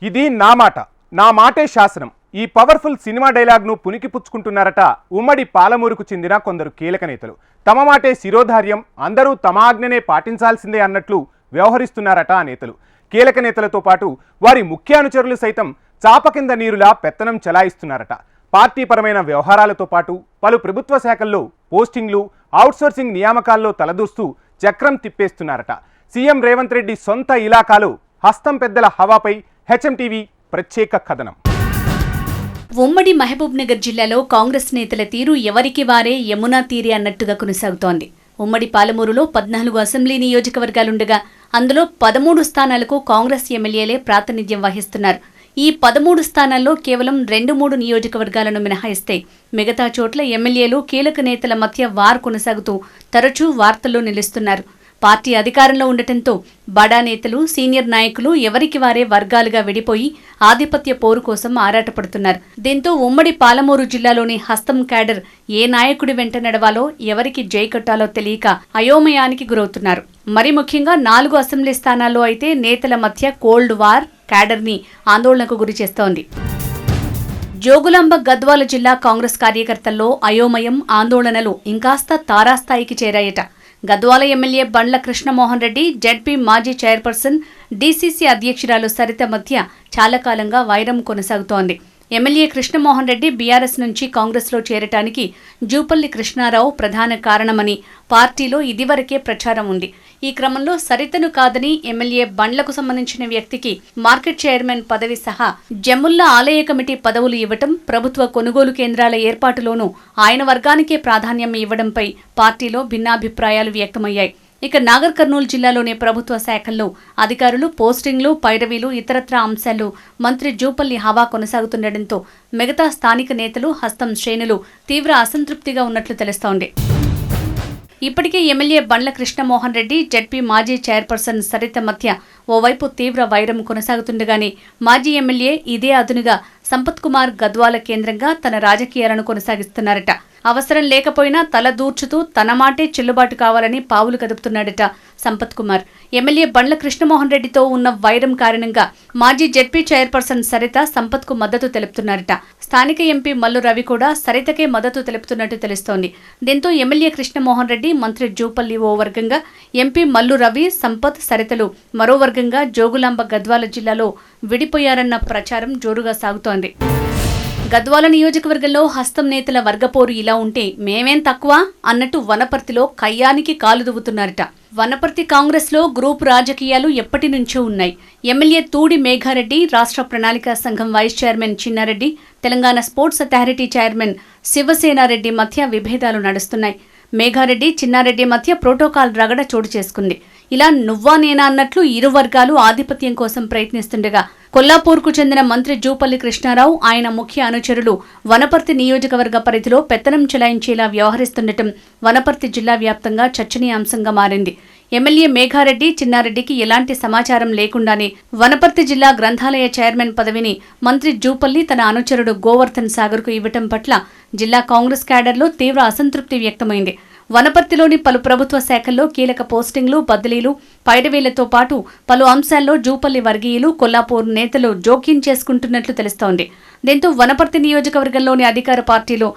ఇది నా మాట, నా మాటే శాసనం. ఈ పవర్ఫుల్ సినిమా డైలాగ్ను పుణికిపుచ్చుకుంటున్నారట ఉమ్మడి పాలమూరుకు చెందిన కొందరు కీలక నేతలు. తమ మాటే శిరోధార్యం, అందరూ తమ ఆజ్ఞనే పాటించాల్సిందే అన్నట్లు వ్యవహరిస్తున్నారట ఆ నేతలు. కీలక నేతలతో పాటు వారి ముఖ్య అనుచరులు సైతం చాప కింద నీరులా పెత్తనం చెలాయిస్తున్నారట. పార్టీపరమైన వ్యవహారాలతో పాటు పలు ప్రభుత్వ శాఖల్లో పోస్టింగ్లు, అవుట్సోర్సింగ్ నియామకాల్లో తలదూస్తూ చక్రం తిప్పేస్తున్నారట. సీఎం రేవంత్ రెడ్డి సొంత ఇలాకాలో హస్తం పెద్దల హవాపై హెచ్ఎంటీవీ ప్రత్యేక కథనం. ఉమ్మడి మహబూబ్ నగర్ జిల్లాలో కాంగ్రెస్ నేతల తీరు ఎవరికి వారే యమునా తీరే అన్నట్టుగా కొనసాగుతోంది. ఉమ్మడి పాలమూరులో 14 అసెంబ్లీ నియోజకవర్గాలుండగా అందులో 13 స్థానాలకు కాంగ్రెస్ ఎమ్మెల్యేలే ప్రాతినిధ్యం వహిస్తున్నారు. ఈ 13 స్థానాల్లో కేవలం 2-3 నియోజకవర్గాలను మినహాయిస్తే మిగతా చోట్ల ఎమ్మెల్యేలు కీలక నేతల మధ్య వార్ కొనసాగుతూ తరచూ వార్తల్లో నిలుస్తున్నారు. పార్టీ అధికారంలో ఉండటంతో బడా నేతలు, సీనియర్ నాయకులు ఎవరికి వారే వర్గాలుగా విడిపోయి ఆధిపత్య పోరు కోసం ఆరాటపడుతున్నారు. దీంతో ఉమ్మడి పాలమూరు జిల్లాలోని హస్తం క్యాడర్ ఏ నాయకుడి వెంట నడవాలో, ఎవరికి జై కట్టాలో తెలియక అయోమయానికి గురవుతున్నారు. మరి ముఖ్యంగా 4 అసెంబ్లీ స్థానాల్లో అయితే నేతల మధ్య కోల్డ్ వార్ క్యాడర్ని ఆందోళనకు గురి చేస్తోంది. జోగులాంబ గద్వాల జిల్లా కాంగ్రెస్ కార్యకర్తల్లో అయోమయం, ఆందోళనలు ఇంకాస్త తారాస్థాయికి చేరాయట. గద్వాల ఎమ్మెల్యే బండ్ల కృష్ణమోహన్ రెడ్డి, జెడ్పీ మాజీ చైర్పర్సన్, డీసీసీ అధ్యక్షురాలు సరిత మధ్య చాలా కాలంగా వైరం కొనసాగుతోంది. ఎమ్మెల్యే కృష్ణమోహన్ రెడ్డి బీఆర్ఎస్ నుంచి కాంగ్రెస్లో చేరటానికి జూపల్లి కృష్ణారావు ప్రధాన కారణమని పార్టీలో ఇదివరకే ప్రచారం ఉంది. ఈ క్రమంలో సరితను కాదని ఎమ్మెల్యే బండ్లకు సంబంధించిన వ్యక్తికి మార్కెట్ చైర్మన్ పదవి సహా జమ్ముల్లా ఆలయ కమిటీ పదవులు ఇవ్వటం, ప్రభుత్వ కొనుగోలు కేంద్రాల ఏర్పాటులోనూ ఆయన వర్గానికే ప్రాధాన్యం ఇవ్వడంపై పార్టీలో భిన్నాభిప్రాయాలు వ్యక్తమయ్యాయి. ఇక నాగర్ కర్నూలు జిల్లాలోని ప్రభుత్వ శాఖల్లో అధికారులు, పోస్టింగ్లు, పైరవీలు, ఇతరత్రా అంశాల్లో మంత్రి జూపల్లి హవా కొనసాగుతుండటంతో మిగతా స్థానిక నేతలు, హస్తం శ్రేణులు తీవ్ర అసంతృప్తిగా ఉన్నట్లు తెలుస్తోంది. ఇప్పటికే ఎమ్మెల్యే బండ్ల కృష్ణమోహన్ రెడ్డి, జెడ్పీ మాజీ చైర్పర్సన్ సరిత మధ్య ఓవైపు తీవ్ర వైరం కొనసాగుతుండగానే మాజీ ఎమ్మెల్యే ఇదే అదునుగా సంపత్ కుమార్ గద్వాల కేంద్రంగా తన రాజకీయాలను కొనసాగిస్తున్నారట. అవసరం లేకపోయినా తల దూర్చుతూ తన మాటే చెల్లుబాటు కావాలని పావులు కదుపుతున్నాడట సంపత్ కుమార్. ఎమ్మెల్యే బండ్ల కృష్ణమోహన్ రెడ్డితో ఉన్న వైరం కారణంగా మాజీ జెడ్పీ చైర్పర్సన్ సరిత సంపత్కు మద్దతు తెలుపుతున్నారట. స్థానిక ఎంపీ మల్లు రవి కూడా సరితకే మద్దతు తెలుపుతున్నట్టు తెలుస్తోంది. దీంతో ఎమ్మెల్యే కృష్ణమోహన్ రెడ్డి, మంత్రి జూపల్లి ఓ వర్గంగా, ఎంపీ మల్లు రవి, సంపత్, సరితలు మరో వర్గంగా జోగులాంబ గద్వాల జిల్లాలో విడిపోయారన్న ప్రచారం జోరుగా సాగుతోంది. గద్వాల నియోజకవర్గంలో హస్తం నేతల వర్గపోరు ఇలా ఉంటే మేమేం తక్కువ అన్నట్టు వనపర్తిలో కయ్యానికి కాలు దువ్వుతున్నారట. వనపర్తి కాంగ్రెస్లో గ్రూప్ రాజకీయాలు ఎప్పటి నుంచో ఉన్నాయి. ఎమ్మెల్యే తూడి మేఘారెడ్డి, రాష్ట్ర ప్రణాళికా సంఘం vice chairman Chinna Reddy, Telangana sports authority chairman Sivasena Reddy మధ్య విభేదాలు నడుస్తున్నాయి. మేఘారెడ్డి, చిన్నారెడ్డి మధ్య ప్రోటోకాల్ రగడ చోటు చేసుకుంది. ఇలా నువ్వా నేనా అన్నట్లు ఇరు వర్గాలు ఆధిపత్యం కోసం ప్రయత్నిస్తుండగా కొల్లాపూర్కు చెందిన మంత్రి జూపల్లి కృష్ణారావు, ఆయన ముఖ్య అనుచరులు వనపర్తి నియోజకవర్గ పరిధిలో పెత్తనం చెలాయించేలా వ్యవహరిస్తుండటం వనపర్తి జిల్లా వ్యాప్తంగా చర్చనీయాంశంగా మారింది. ఎమ్మెల్యే మేఘారెడ్డి, చిన్నారెడ్డికి ఎలాంటి సమాచారం లేకుండానే వనపర్తి జిల్లా గ్రంథాలయ చైర్మన్ పదవిని మంత్రి జూపల్లి తన అనుచరుడు గోవర్ధన్ సాగర్కు ఇవ్వటం పట్ల జిల్లా కాంగ్రెస్ క్యాడర్లో తీవ్ర అసంతృప్తి వ్యక్తమైంది. వనపర్తిలోని పలు ప్రభుత్వ శాఖల్లో కీలక పోస్టింగ్లు, బదిలీలు, పైరవీలతో పాటు పలు అంశాల్లో జూపల్లి వర్గీయులు, కొల్లాపూర్ నేతలు జోక్యం చేసుకుంటున్నట్లు తెలుస్తోంది. దీంతో వనపర్తి నియోజకవర్గంలోని అధికార పార్టీలో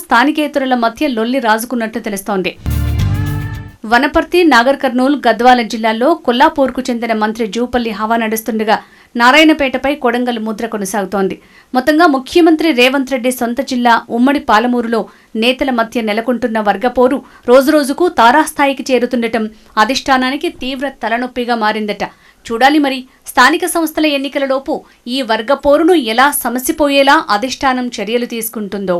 స్థానికేతరుల మధ్య లొల్లి రాజుకున్నట్లు తెలుస్తోంది. వనపర్తి, నాగర్ కర్నూలు, గద్వాల జిల్లాల్లో కొల్లాపూర్కు చెందిన మంత్రి జూపల్లి హవా నడుస్తుండగా నారాయణపేటపై కొడంగల్ ముద్ర కొనసాగుతోంది. మొత్తంగా ముఖ్యమంత్రి రేవంత్ రెడ్డి సొంత జిల్లా ఉమ్మడి పాలమూరులో నేతల మధ్య నెలకొంటున్న వర్గపోరు రోజురోజుకు తారాస్థాయికి చేరుతుండటం అధిష్టానానికి తీవ్ర తలనొప్పిగా మారిందట. చూడాలి మరి స్థానిక సంస్థల ఎన్నికలలోపు ఈ వర్గపోరును ఎలా సమసిపోయేలా అధిష్టానం చర్యలు తీసుకుంటుందో.